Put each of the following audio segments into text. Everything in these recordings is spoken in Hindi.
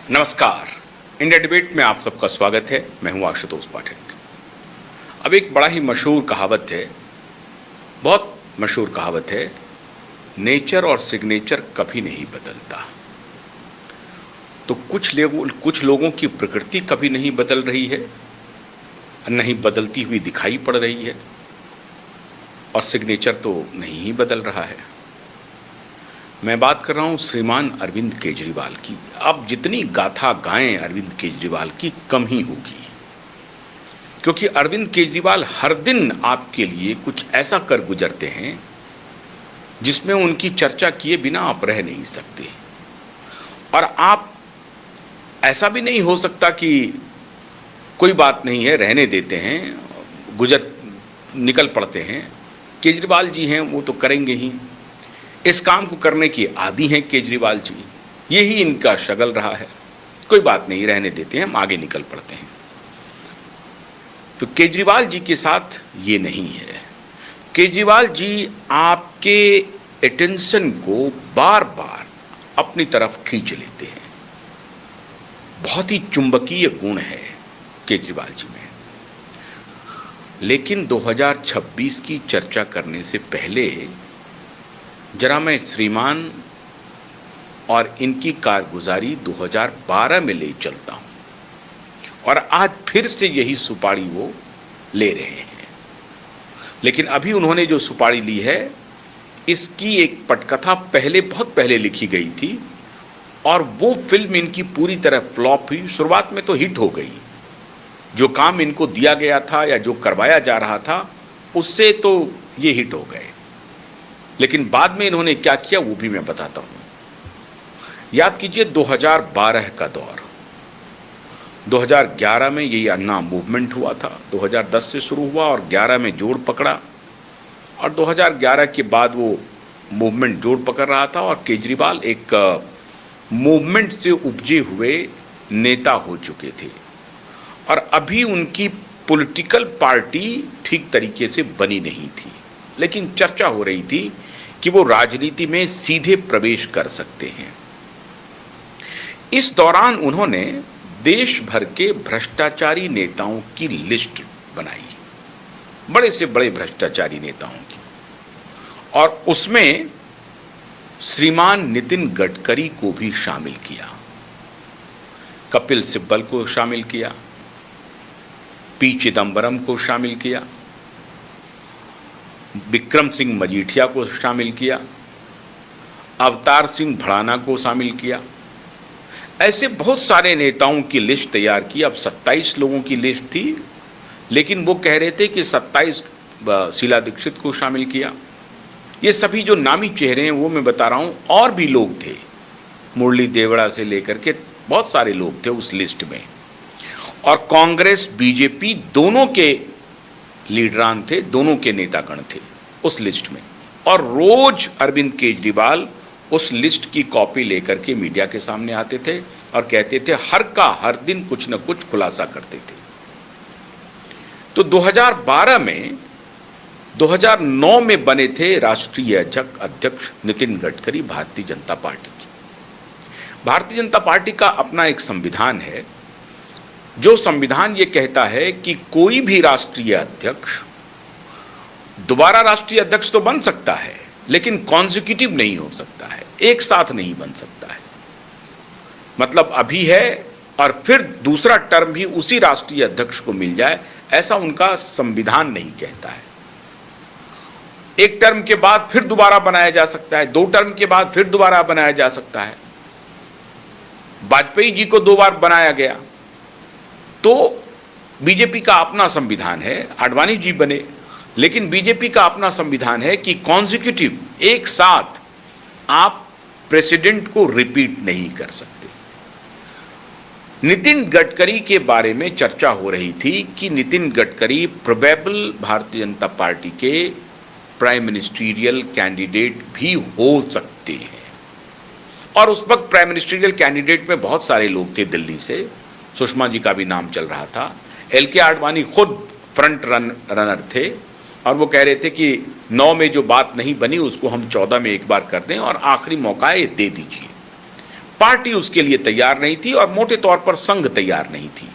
नमस्कार। इंडिया डिबेट में आप सबका स्वागत है। मैं हूं आशुतोष पाठक। अब एक बड़ा ही मशहूर कहावत है, बहुत मशहूर कहावत है, नेचर और सिग्नेचर कभी नहीं बदलता। तो कुछ लोगों की प्रकृति कभी नहीं बदल रही है, नहीं बदलती हुई दिखाई पड़ रही है, और सिग्नेचर तो नहीं ही बदल रहा है। मैं बात कर रहा हूं श्रीमान अरविंद केजरीवाल की। अब जितनी गाथा गाएं अरविंद केजरीवाल की कम ही होगी, क्योंकि अरविंद केजरीवाल हर दिन आपके लिए कुछ ऐसा कर गुजरते हैं जिसमें उनकी चर्चा किए बिना आप रह नहीं सकते। और आप ऐसा भी नहीं हो सकता कि कोई बात नहीं है, रहने देते हैं, निकल पड़ते हैं। केजरीवाल जी हैं, वो तो करेंगे ही। इस काम को करने की आदी हैं केजरीवाल जी, यही इनका शगल रहा है। कोई बात नहीं, रहने देते हैं, हम आगे निकल पड़ते हैं। तो केजरीवाल जी के साथ ये नहीं है। केजरीवाल जी आपके अटेंशन को बार बार अपनी तरफ खींच लेते हैं। बहुत ही चुंबकीय गुण है केजरीवाल जी में। लेकिन 2026 की चर्चा करने से पहले जरा मैं श्रीमान और इनकी कारगुजारी 2012 में ले चलता हूं, और आज फिर से यही सुपारी वो ले रहे हैं। लेकिन अभी उन्होंने जो सुपारी ली है, इसकी एक पटकथा बहुत पहले लिखी गई थी, और वो फिल्म इनकी पूरी तरह फ्लॉप हुई। शुरुआत में तो हिट हो गई, जो काम इनको दिया गया था या जो करवाया जा रहा था उससे तो ये हिट हो गए। लेकिन बाद में इन्होंने क्या किया वो भी मैं बताता हूं। याद कीजिए 2012 का दौर। 2011 में ये अन्ना मूवमेंट हुआ था, 2010 से शुरू हुआ और 11 में जोड़ पकड़ा, और 2011 के बाद वो मूवमेंट जोड़ पकड़ रहा था, और केजरीवाल एक मूवमेंट से उपजे हुए नेता हो चुके थे। और अभी उनकी पॉलिटिकल पार्टी ठीक तरीके से बनी नहीं थी, लेकिन चर्चा हो रही थी कि वो राजनीति में सीधे प्रवेश कर सकते हैं। इस दौरान उन्होंने देश भर के भ्रष्टाचारी नेताओं की लिस्ट बनाई, बड़े से बड़े भ्रष्टाचारी नेताओं की, और उसमें श्रीमान नितिन गडकरी को भी शामिल किया, कपिल सिब्बल को शामिल किया, पी चिदम्बरम को शामिल किया, विक्रम सिंह मजीठिया को शामिल किया, अवतार सिंह भड़ाना को शामिल किया। ऐसे बहुत सारे नेताओं की लिस्ट तैयार की। अब 27 लोगों की लिस्ट थी, लेकिन वो कह रहे थे कि 27 शीला दीक्षित को शामिल किया। ये सभी जो नामी चेहरे हैं वो मैं बता रहा हूँ, और भी लोग थे, मुरली देवड़ा से लेकर के बहुत सारे लोग थे उस लिस्ट में। और कांग्रेस बीजेपी दोनों के लीडरान थे, दोनों के नेतागण थे उस लिस्ट में। और रोज अरविंद केजरीवाल उस लिस्ट की कॉपी लेकर के मीडिया के सामने आते थे और कहते थे, हर दिन कुछ न कुछ खुलासा करते थे। तो 2012 में 2009 में बने थे राष्ट्रीय अध्यक्ष नितिन गडकरी भारतीय जनता पार्टी की। भारतीय जनता पार्टी का अपना एक संविधान है, जो संविधान ये कहता है कि कोई भी राष्ट्रीय अध्यक्ष दोबारा राष्ट्रीय अध्यक्ष तो बन सकता है, लेकिन कॉन्जिक्यूटिव नहीं हो सकता है, एक साथ नहीं बन सकता है। मतलब अभी है और फिर दूसरा टर्म भी उसी राष्ट्रीय अध्यक्ष को मिल जाए, ऐसा उनका संविधान नहीं कहता है। एक टर्म के बाद फिर दोबारा बनाया जा सकता है, 2 टर्म के बाद फिर दोबारा बनाया जा सकता है। वाजपेयी जी को 2 बार बनाया गया। तो बीजेपी का अपना संविधान है, आडवाणी जी बने, लेकिन बीजेपी का अपना संविधान है कि कॉन्जिक्यूटिव एक साथ आप प्रेसिडेंट को रिपीट नहीं कर सकते। नितिन गडकरी के बारे में चर्चा हो रही थी कि नितिन गडकरी प्रोबेबल भारतीय जनता पार्टी के प्राइम मिनिस्ट्रियल कैंडिडेट भी हो सकते हैं। और उस वक्त प्राइम मिनिस्ट्रियल कैंडिडेट में बहुत सारे लोग थे। दिल्ली से सुषमा जी का भी नाम चल रहा था, LK आडवाणी खुद फ्रंट रनर थे, और वो कह रहे थे कि 9 में जो बात नहीं बनी उसको हम 14 में एक बार कर दें और आखिरी मौका ये दे दीजिए। पार्टी उसके लिए तैयार नहीं थी और मोटे तौर पर संघ तैयार नहीं थी,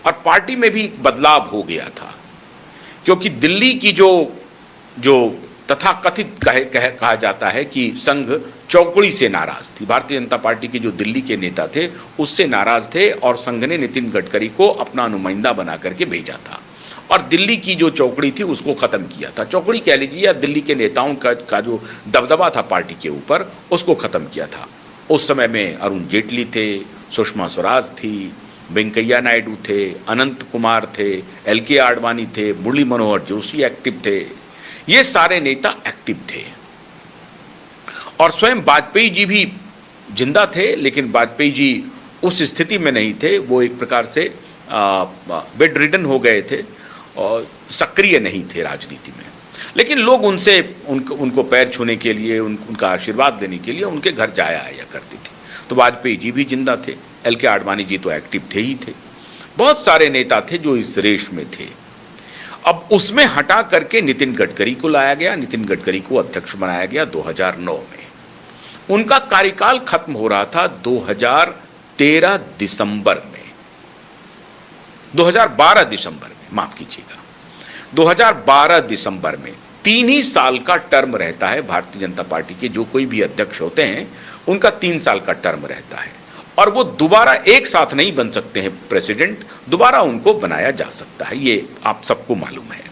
और पार्टी में भी बदलाव हो गया था, क्योंकि दिल्ली की जो तथाकथित कहा जाता है कि संघ चौकड़ी से नाराज थी। भारतीय जनता पार्टी के जो दिल्ली के नेता थे उससे नाराज थे, और संघ ने नितिन गडकरी को अपना नुमाइंदा बना करके भेजा था, और दिल्ली की जो चौकड़ी थी उसको खत्म किया था। चौकड़ी कह लीजिए, या दिल्ली के नेताओं का जो दबदबा था पार्टी के ऊपर, उसको खत्म किया था। उस समय में अरुण जेटली थे, सुषमा स्वराज थी, वेंकैया नायडू थे, अनंत कुमार थे, LK आडवाणी थे, मुरली मनोहर जोशी एक्टिव थे, ये सारे नेता एक्टिव थे। और स्वयं वाजपेयी जी भी जिंदा थे, लेकिन वाजपेयी जी उस स्थिति में नहीं थे, वो एक प्रकार से बेड रिडन हो गए थे और सक्रिय नहीं थे राजनीति में। लेकिन लोग उनको पैर छूने के लिए, उनका आशीर्वाद देने के लिए उनके घर जाया आया करते थे। तो वाजपेयी जी भी जिंदा थे, LK आडवाणी जी तो एक्टिव थे ही थे, बहुत सारे नेता थे जो इस रेस में थे। अब उसमें हटा करके नितिन गडकरी को लाया गया, नितिन गडकरी को अध्यक्ष बनाया गया 2009 में। उनका कार्यकाल खत्म हो रहा था 2013 दिसंबर में, 2012 दिसंबर में, माफ कीजिएगा, 2012 दिसंबर में। 3 ही साल का टर्म रहता है भारतीय जनता पार्टी के, जो कोई भी अध्यक्ष होते हैं उनका 3 साल का टर्म रहता है, और वो दोबारा एक साथ नहीं बन सकते हैं प्रेसिडेंट, दोबारा उनको बनाया जा सकता है, ये आप सबको मालूम है।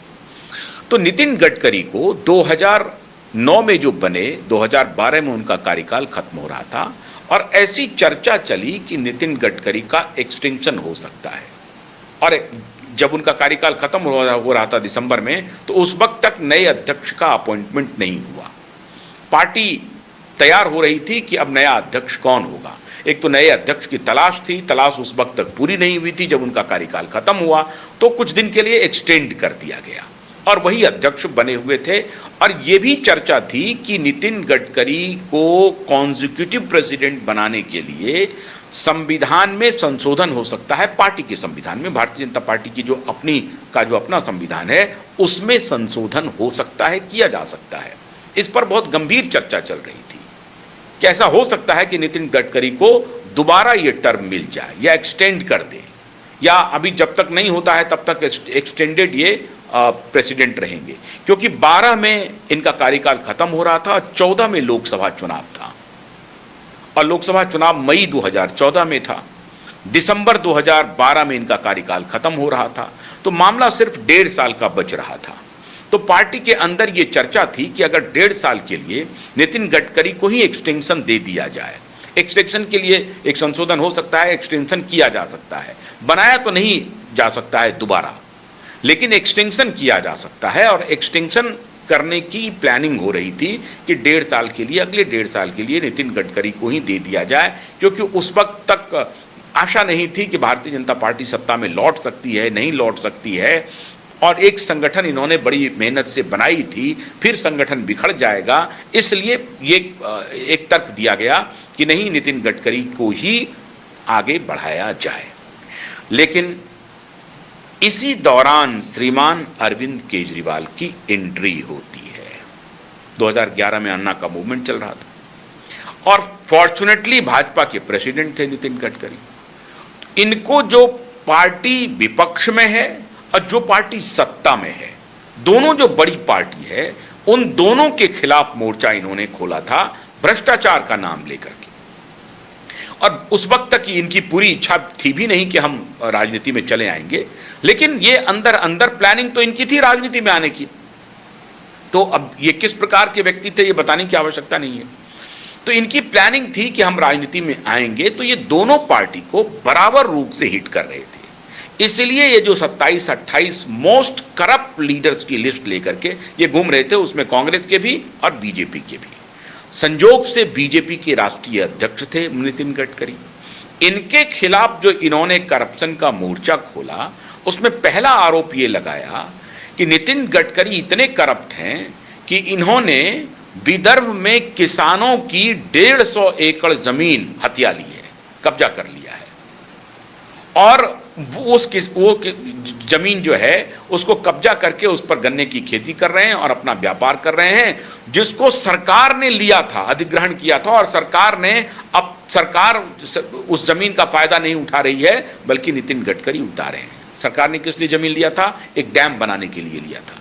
तो नितिन गडकरी को 2009 में जो बने, 2012 में उनका कार्यकाल खत्म हो रहा था, और ऐसी चर्चा चली कि नितिन गडकरी का एक्सटेंशन हो सकता है। और जब उनका कार्यकाल खत्म हो रहा था दिसंबर में, तो उस वक्त तक नए अध्यक्ष का अपॉइंटमेंट नहीं हुआ। पार्टी तैयार हो रही थी कि अब नया अध्यक्ष कौन होगा। एक तो नए अध्यक्ष की तलाश थी, तलाश उस वक्त तक पूरी नहीं हुई थी। जब उनका कार्यकाल खत्म हुआ तो कुछ दिन के लिए एक्सटेंड कर दिया गया, और वही अध्यक्ष बने हुए थे। और ये भी चर्चा थी कि नितिन गडकरी को कॉन्जिक्यूटिव प्रेसिडेंट बनाने के लिए संविधान में संशोधन हो सकता है, पार्टी के संविधान में, भारतीय जनता पार्टी की जो अपना संविधान है उसमें संशोधन हो सकता है, किया जा सकता है। इस पर बहुत गंभीर चर्चा चल रही थी कि ऐसा हो सकता है कि नितिन गडकरी को दोबारा ये टर्म मिल जाए या एक्सटेंड कर दे, या अभी जब तक नहीं होता है तब तक एक्सटेंडेड ये प्रेसिडेंट रहेंगे, क्योंकि 12 में इनका कार्यकाल खत्म हो रहा था, 14 में लोकसभा चुनाव था, और लोकसभा चुनाव मई 2014 में था। दिसंबर 2012 में इनका कार्यकाल खत्म हो रहा था, तो मामला सिर्फ 1.5 साल का बच रहा था। तो पार्टी के अंदर ये चर्चा थी कि अगर 1.5 साल के लिए नितिन गडकरी को ही एक्सटेंशन दे दिया जाए, एक्सटेंशन के लिए एक संशोधन हो सकता है, एक्सटेंशन किया जा सकता है, बनाया तो नहीं जा सकता है दोबारा, लेकिन एक्सटेंशन किया जा सकता है। और एक्सटेंशन करने की प्लानिंग हो रही थी कि 1.5 साल के लिए, अगले 1.5 साल के लिए नितिन गडकरी को ही दे दिया जाए, क्योंकि उस वक्त तक आशा नहीं थी कि भारतीय जनता पार्टी सत्ता में लौट सकती है, नहीं लौट सकती है। और एक संगठन इन्होंने बड़ी मेहनत से बनाई थी, फिर संगठन बिखर जाएगा, इसलिए ये एक तर्क दिया गया कि नहीं, नितिन गडकरी को ही आगे बढ़ाया जाए। लेकिन इसी दौरान श्रीमान अरविंद केजरीवाल की एंट्री होती है। 2011 में अन्ना का मूवमेंट चल रहा था, और फॉर्चुनेटली भाजपा के प्रेसिडेंट थे नितिन गडकरी। इनको जो पार्टी विपक्ष में है और जो पार्टी सत्ता में है, दोनों जो बड़ी पार्टी है, उन दोनों के खिलाफ मोर्चा इन्होंने खोला था, भ्रष्टाचार का नाम लेकर के। और उस वक्त तक इनकी पूरी इच्छा थी भी नहीं कि हम राजनीति में चले आएंगे, लेकिन ये अंदर अंदर प्लानिंग तो इनकी थी राजनीति में आने की। तो अब ये किस प्रकार के व्यक्ति थे ये बताने की आवश्यकता नहीं है। तो इनकी प्लानिंग थी कि हम राजनीति में आएंगे, तो ये दोनों पार्टी को बराबर रूप से हिट कर रहे थे। इसलिए ये जो 27-28 मोस्ट करप्ट लीडर्स की लिस्ट लेकर के ये घूम रहे थे, उसमें कांग्रेस के भी और बीजेपी के भी। संजोग से बीजेपी के राष्ट्रीय अध्यक्ष थे नितिन गडकरी। इनके खिलाफ जो इन्होंने करप्शन का मोर्चा खोला, उसमें पहला आरोप ये लगाया कि नितिन गडकरी इतने करप्ट हैं कि इन्होंने विदर्भ में किसानों की 150 एकड़ जमीन हथिया ली है, कब्जा कर लिया है, और वो जमीन जो है उसको कब्जा करके उस पर गन्ने की खेती कर रहे हैं और अपना व्यापार कर रहे हैं, जिसको सरकार ने लिया था, अधिग्रहण किया था, और सरकार ने अब सरकार उस जमीन का फायदा नहीं उठा रही है, बल्कि नितिन गडकरी उठा रहे हैं। सरकार ने किस लिए जमीन लिया था? एक डैम बनाने के लिए लिया था।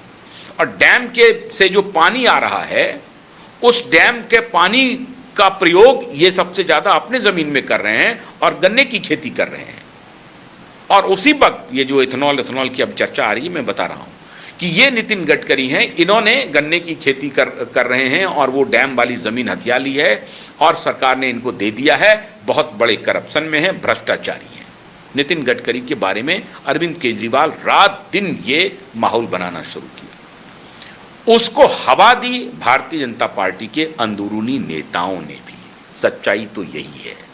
और डैम के से जो पानी आ रहा है, उस डैम के पानी का प्रयोग ये सबसे ज्यादा अपने जमीन में कर रहे हैं और गन्ने की खेती कर रहे हैं। और उसी वक्त ये जो इथेनॉल की अब चर्चा आ रही है, मैं बता रहा हूं कि ये नितिन गडकरी हैं, इन्होंने गन्ने की खेती कर रहे हैं और वो डैम वाली जमीन हथिया ली है और सरकार ने इनको दे दिया है। बहुत बड़े करप्शन में है, भ्रष्टाचारी हैं। नितिन गडकरी के बारे में अरविंद केजरीवाल रात दिन ये माहौल बनाना शुरू किया। उसको हवा दी भारतीय जनता पार्टी के अंदरूनी नेताओं ने भी। सच्चाई तो यही है।